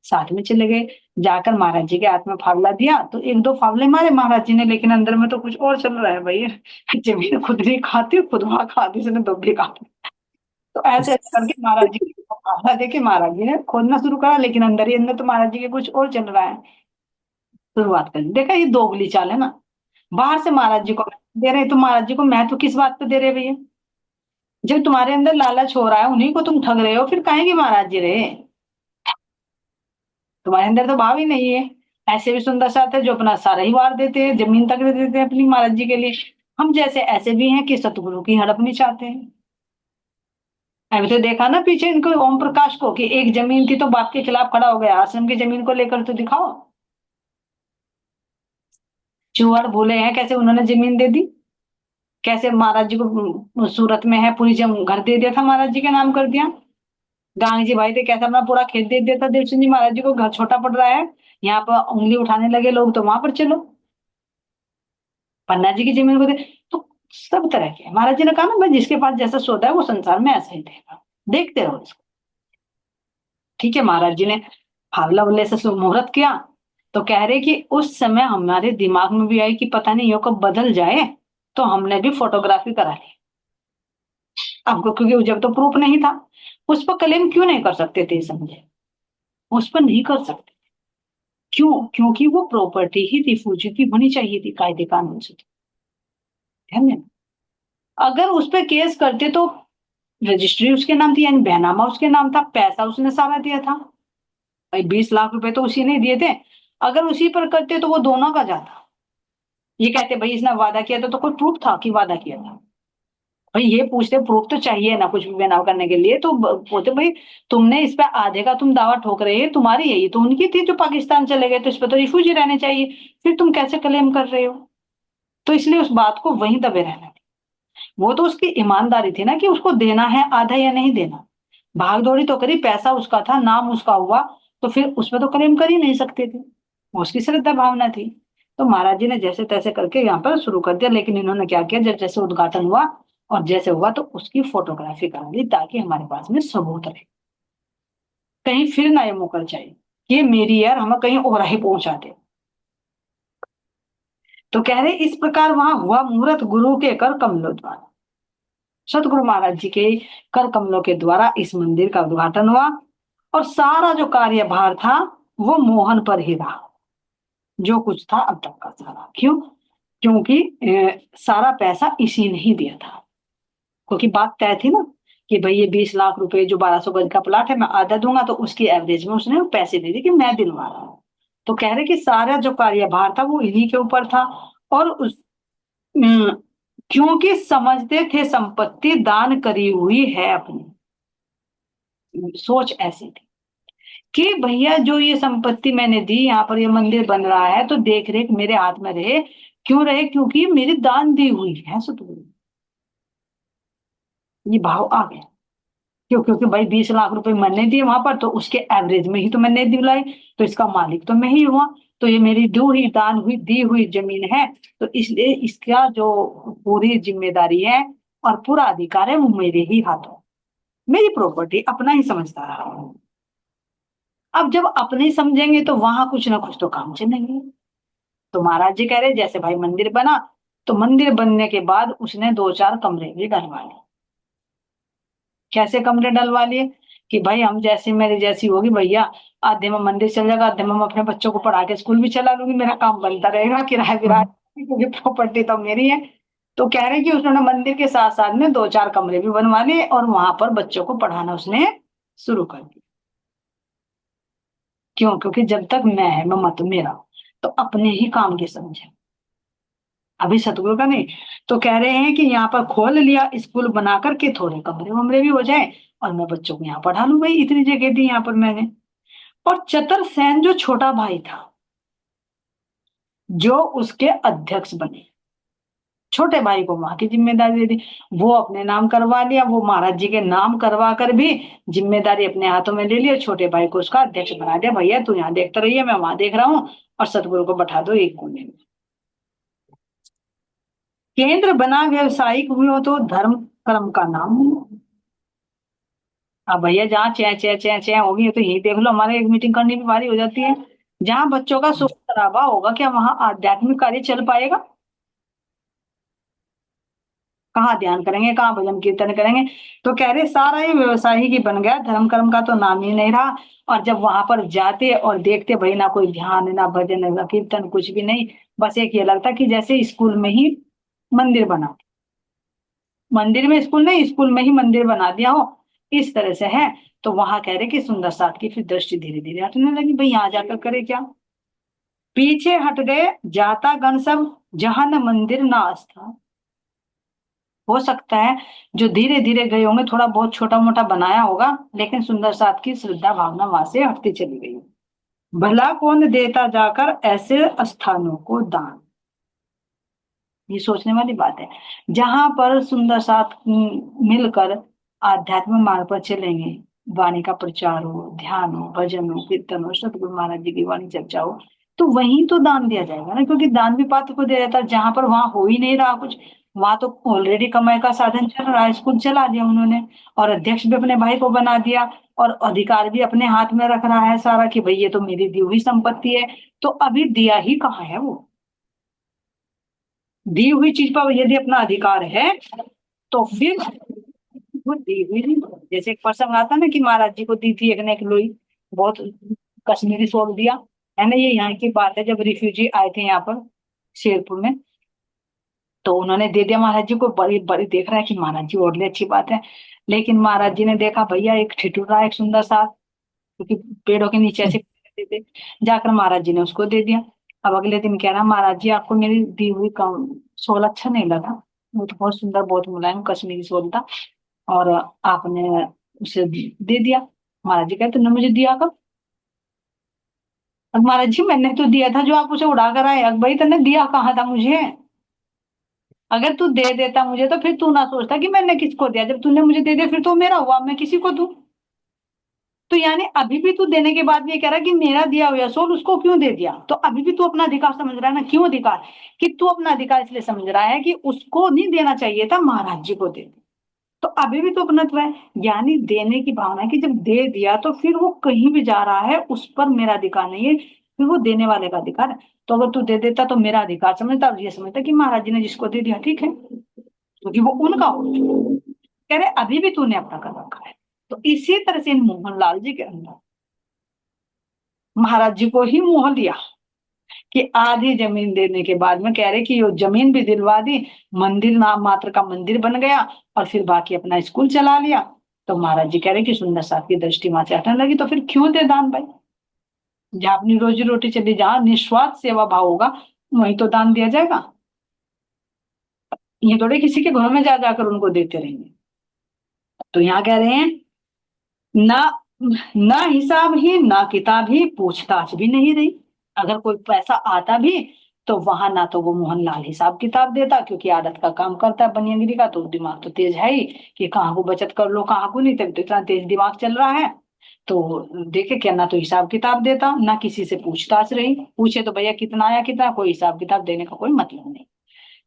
[SPEAKER 1] साथ में चले गए। जाकर महाराज जी के हाथ में फावला दिया तो एक दो फावले मारे महाराज जी ने, लेकिन अंदर में तो कुछ और चल रहा है भाई। जमीन खुद नहीं खाती, खुद वहां खाती, उसने दुब्बी खाती। तो ऐसे ऐसे करके महाराज जी को फावला देके महाराज जी ने खोदना शुरू करा, लेकिन अंदर ही अंदर तो महाराज जी के कुछ और चल रहा है। शुरुआत कर देखा, ये दोगली चाल है ना। बाहर से महाराज जी को दे रहे, तो महाराज जी को महत्व किस बात पे दे रहे भैया? जब तुम्हारे अंदर लालच हो रहा है, उन्हीं को तुम ठग रहे हो, फिर काहे की महाराज जी रहे? तुम्हारे अंदर तो भाव ही नहीं है। ऐसे भी सुंदर साथ है जो अपना सारा ही वार देते हैं, जमीन तक दे देते हैं अपनी महाराज जी के लिए। हम जैसे ऐसे भी हैं कि सतगुरु की हड़प नहीं चाहते हैं। अभी तो देखा ना पीछे इनको ओम प्रकाश को, कि एक जमीन थी तो बाप के खिलाफ खड़ा हो गया, आश्रम की जमीन को लेकर तो दिखाओ। चूहड़ भूले हैं कैसे उन्होंने जमीन दे दी, कैसे महाराज जी को सूरत में है पूरी घर दे दिया था, महाराज जी के नाम कर दिया। गांधी जी भाई थे, कैसे अपना पूरा खेत दे दिया था देवचंद जी महाराज जी को, घर छोटा पड़ रहा है, यहाँ पर उंगली उठाने लगे लोग तो वहां पर चलो पन्ना जी की जमीन को दे। तो सब तरह के महाराज जी ने कहा ना भाई, जिसके पास जैसा सौदा है वो संसार में ऐसा ही देगा, देखते रहो इसको। ठीक है, महाराज जी ने फावला वल्ले से मुहूर्त किया। तो कह रहे कि उस समय हमारे दिमाग में भी आई कि पता नहीं यो कब बदल जाए, तो हमने भी फोटोग्राफी करा ली। आपको क्योंकि जब तो प्रूफ नहीं था, उस पर क्लेम क्यों नहीं कर सकते थे समझे? उस पर नहीं कर सकते। क्यों? क्योंकि वो प्रॉपर्टी ही रिफ्यूजी की होनी चाहिए थी कायदे कानून से। ध्यान देना, अगर उस पर केस करते तो रजिस्ट्री उसके नाम थी, यानी बैनामा उसके नाम था, पैसा उसने सारा दिया था भाई, 20 लाख रुपए तो उसी ने दिए थे। अगर उसी पर करते तो वो दोनों का जाता। ये कहते भाई इसने वादा किया था, तो कोई प्रूफ था कि वादा किया था? भाई ये पूछते प्रूफ तो चाहिए ना कुछ भी बनाव करने के लिए, तो बोलते भाई तुमने इस पे आधे का तुम दावा ठोक रहे हो, तुम्हारी है ये तो उनकी थी जो पाकिस्तान चले गए, तो इस पे तो रिफ्यूजी रहने चाहिए, फिर तुम कैसे क्लेम कर रहे हो? तो इसलिए उस बात को वहीं दबे रहना थी। वो तो उसकी ईमानदारी थी ना कि उसको देना है आधा या नहीं देना। भाग दौड़ी तो करी, पैसा उसका था, नाम उसका हुआ, तो फिर उसमें तो क्लेम कर ही नहीं सकते थे। वो उसकी श्रद्धा भावना थी। तो महाराज जी ने जैसे तैसे करके यहाँ पर शुरू कर दिया, लेकिन इन्होंने क्या किया, जब जैसे उद्घाटन हुआ और जैसे हुआ तो उसकी फोटोग्राफी करा ली, ताकि हमारे पास में सबूत रहे, कहीं फिर ना ये मुकर जाए कि ये मेरी यार, हमें कहीं और ही पहुंचा दे। तो कह रहे इस प्रकार वहां हुआ मुहूर्त गुरु के कर कमलों द्वारा। सतगुरु महाराज जी के कर कमलों के द्वारा इस मंदिर का उद्घाटन हुआ, और सारा जो कार्यभार था वो मोहन पर ही रहा, जो कुछ था अब तक का सारा। क्यों? क्योंकि सारा पैसा इसी ने ही दिया था, क्योंकि बात तय थी ना कि भाई ये 20 लाख रुपए जो 1200 गज का प्लाट है मैं आधा दूंगा, तो उसकी एवरेज में उसने पैसे दे दिए कि मैं दिलवा रहा हूँ। तो कह रहे कि सारा जो कार्यभार था वो इन्हीं के ऊपर था। और उस अम, क्योंकि समझते थे संपत्ति दान करी हुई है अपनी, सोच ऐसी थी कि भैया जो ये संपत्ति मैंने दी, यहाँ पर ये मंदिर बन रहा है तो देख रेख मेरे हाथ में रहे। क्यों रहे? क्योंकि मेरी दान दी हुई है सतगुरु। ये भाव आ गया। क्यों? क्योंकि भाई 20 लाख रुपए मैंने दिए वहां पर, तो उसके एवरेज में ही तो मैंने दिलाई, तो इसका मालिक तो मैं ही हुआ। तो ये मेरी दान हुई दी हुई जमीन है, तो इसलिए इसका जो पूरी जिम्मेदारी है और पूरा अधिकार है वो मेरे ही हाथों, मेरी प्रॉपर्टी अपना ही समझता रहा हूं। अब जब अपने समझेंगे तो वहां कुछ ना कुछ तो काम चलेंगे। तो महाराज जी कह रहे जैसे भाई मंदिर बना, तो मंदिर बनने के बाद उसने दो चार कमरे भी डलवा लिए। कैसे कमरे डलवा लिए? कि भाई हम जैसे मेरी जैसी होगी भैया, आधे में मंदिर चल जाएगा, आधे में मैं अपने बच्चों को पढ़ा के स्कूल भी चला लूंगी, मेरा काम बनता रहेगा, किराया विराया, क्योंकि प्रॉपर्टी तो मेरी है। तो कह रहे कि उसने मंदिर के साथ साथ में दो चार कमरे भी बनवा लिए, और वहां पर बच्चों को पढ़ाना उसने शुरू कर दिया। क्यों? क्योंकि जब तक मैं है, मैं मत मेरा, तो अपने ही काम की समझे, अभी सतगुरु का नहीं। तो कह रहे हैं कि यहाँ पर खोल लिया स्कूल बना करके, थोड़े कमरे वमरे भी हो जाए, और मैं बच्चों को यहाँ पढ़ा लूं, भाई इतनी जगह दी यहाँ पर मैंने। और चतर सेन जो छोटा भाई था, जो उसके अध्यक्ष बने, छोटे भाई को वहां की जिम्मेदारी दे दी। वो अपने नाम करवा लिया, वो महाराज जी के नाम करवा कर भी जिम्मेदारी अपने हाथों में ले लिया। छोटे भाई को उसका अध्यक्ष बना दिया, भैया तू यहाँ देखता रहिए, मैं वहां देख रहा हूँ, और सतगुरु को बैठा दो एक कोने में। केंद्र बना व्यवसायिक हुए हो तो धर्म कर्म का नाम नहीं। अब भैया जहाँ चे चे चे चे होगी तो यही देख लो, हमारे एक मीटिंग करनी भी भारी हो जाती है। जहाँ बच्चों का शोर शराबा होगा, क्या वहां आध्यात्मिक कार्य चल पाएगा? कहाँ ध्यान करेंगे, कहाँ भजन कीर्तन करेंगे? तो कह रहे सारा ही व्यवसाय ही बन गया, धर्म कर्म का तो नाम ही नहीं रहा। और जब वहां पर जाते और देखते भाई, ना कोई ध्यान, ना भजन, ना कीर्तन, कुछ भी नहीं। बस एक ये लगता कि जैसे स्कूल में ही मंदिर बना, मंदिर में स्कूल नहीं, स्कूल में ही मंदिर बना दिया हो, इस तरह से है। तो वहां कह रहे कि सुंदर साथ की फिर दृष्टि धीरे धीरे हटने लगी, भाई यहाँ जाकर करे क्या। पीछे हट गए जाता गण सब, जहां न मंदिर न आस्था। हो सकता है जो धीरे धीरे गए होंगे, थोड़ा बहुत छोटा मोटा बनाया होगा, लेकिन सुंदर साथ की श्रद्धा भावना वहां से हटती चली गई। भला कौन देता जाकर ऐसे स्थानों को दान। ये सोचने वाली बात है। जहां पर सुंदर साथ मिलकर आध्यात्मिक मार्ग पर चलेंगे, वाणी का प्रचार हो, ध्यान हो, भजन हो, कीर्तन हो, सतगुरु महाराज जी की वाणी चर्चा हो, तो वहीं तो दान दिया जाएगा ना, क्योंकि दान भी पात्र को दिया जाता है। जहां पर वहां हो ही नहीं रहा कुछ, वहां तो ऑलरेडी कमाई का साधन चल रहा है, स्कूल चला दिया उन्होंने, और अध्यक्ष भी अपने भाई को बना दिया, और अधिकार भी अपने हाथ में रख रहा है सारा, कि भाई ये तो मेरी दी हुई संपत्ति है। तो अभी दिया ही कहाँ है वो? दी हुई चीज पर यदि अपना अधिकार है, तो फिर वो दी हुई नहीं। जैसे एक प्रसंग आता ना कि महाराज जी को दी थी एक ने एक लोई, बहुत कश्मीरी शॉल दिया, है ना। ये यहाँ की बात है, जब रिफ्यूजी आए थे यहाँ पर शेरपुर में, तो उन्होंने दे दिया महाराज जी को। बड़ी बड़ी देख रहा है कि महाराज जी और ले, अच्छी बात है। लेकिन महाराज जी ने देखा भैया एक ठिठुरा एक सुंदर सा, क्योंकि पेड़ों के नीचे ऐसे थे, जाकर महाराज जी ने उसको दे दिया। अब अगले दिन कह रहा महाराज जी आपको मेरी दी हुई कम सोल अच्छा नहीं लगा, वो तो बहुत सुंदर बहुत मुलायम कश्मीरी सोल था, और आपने उसे दे दिया। महाराज जी कहते तुमने मुझे दिया कब? अब महाराज जी मैंने तो दिया था जो आप उसे उड़ा कर आए। अब भाई तुमने दिया कहाँ था मुझे? अगर तू दे देता मुझे तो फिर तू ना सोचता कि मैंने किसको दिया, जब तूने मुझे दे दिया फिर तो मेरा हुआ, मैं किसी को दूं? तो यानी अभी भी तू देने के बाद भी ये कह रहा है कि मेरा दिया हुआ सोल उसको क्यों दे दिया? तो अभी भी तू अपना अधिकार समझ रहा है ना? क्यों अधिकार? कि तू अपना अधिकार इसलिए समझ रहा है कि उसको नहीं देना चाहिए था, महाराज जी को दे दे। तो अभी भी तो अपनत्व है। यानी देने की भावना है कि जब दे दिया तो फिर वो कहीं भी जा रहा है, उस पर मेरा अधिकार नहीं है, फिर वो देने वाले का अधिकार है। तो अगर तू दे देता तो मेरा अधिकार समझता, और ये समझता कि महाराज जी ने जिसको दे दिया ठीक है, क्योंकि वो उनका हो। कह रहे अभी भी तूने अपना कर रखा है। तो इसी तरह से इन मोहनलाल जी के अंदर महाराज जी को ही मोह लिया, कि आधी जमीन देने के बाद में कह रहे कि ये जमीन भी दिलवा दी, मंदिर नाम मात्र का मंदिर बन गया, और फिर बाकी अपना स्कूल चला लिया। तो महाराज जी कह रहे कि सुंदर साथ की दृष्टि वहां से हटने लगी, तो फिर क्यों दे दान भाई? जहाँ अपनी रोजी रोटी चली, जहाँ निस्वार्थ सेवा भाव होगा, वहीं तो दान दिया जाएगा। ये थोड़े किसी के घरों में जा जाकर उनको देते रहेंगे। तो यहाँ कह रहे हैं ना, ना हिसाब ही ना किताब ही, पूछताछ भी नहीं रही। अगर कोई पैसा आता भी तो वहां ना तो वो मोहनलाल हिसाब किताब देता, क्योंकि आदत का काम करता है बनियागिरी का, तो दिमाग तो तेज है ही, कि कहाँ को बचत कर लो कहाँ को नहीं, तब तो इतना तेज दिमाग चल रहा है। तो देखे क्या, ना तो हिसाब किताब देता, ना किसी से पूछताछ रही, पूछे तो भैया कितना आया कितना, कोई हिसाब किताब देने का कोई मतलब नहीं।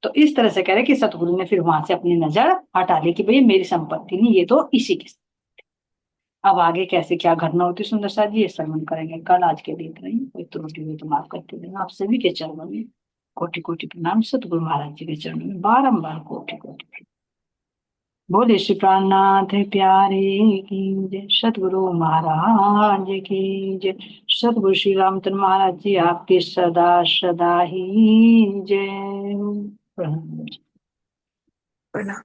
[SPEAKER 1] तो इस तरह से कह रहे कि सतगुरु ने फिर वहां से अपनी नजर हटा ली, कि भैया मेरी संपत्ति नहीं, ये तो इसी की। अब आगे कैसे क्या घटना होती है सुंदर सा जी, ये श्रवण करेंगे कल। आज के लिए इतना ही, कोई त्रुटि हुई तो माफ करते देना। आप सभी के चरणों में कोटि कोटि प्रणाम, सतगुरु महाराज जी के चरणों में बारंबार कोटि कोटि प्रणाम। बोले श्री प्राणनाथ प्यारे की जय, सतगुरु महाराज की जय, सतगुरु श्री रामचंद्र महाराज जी आपके सदा सदा ही जय। प्रणाम।
[SPEAKER 2] प्रणाम।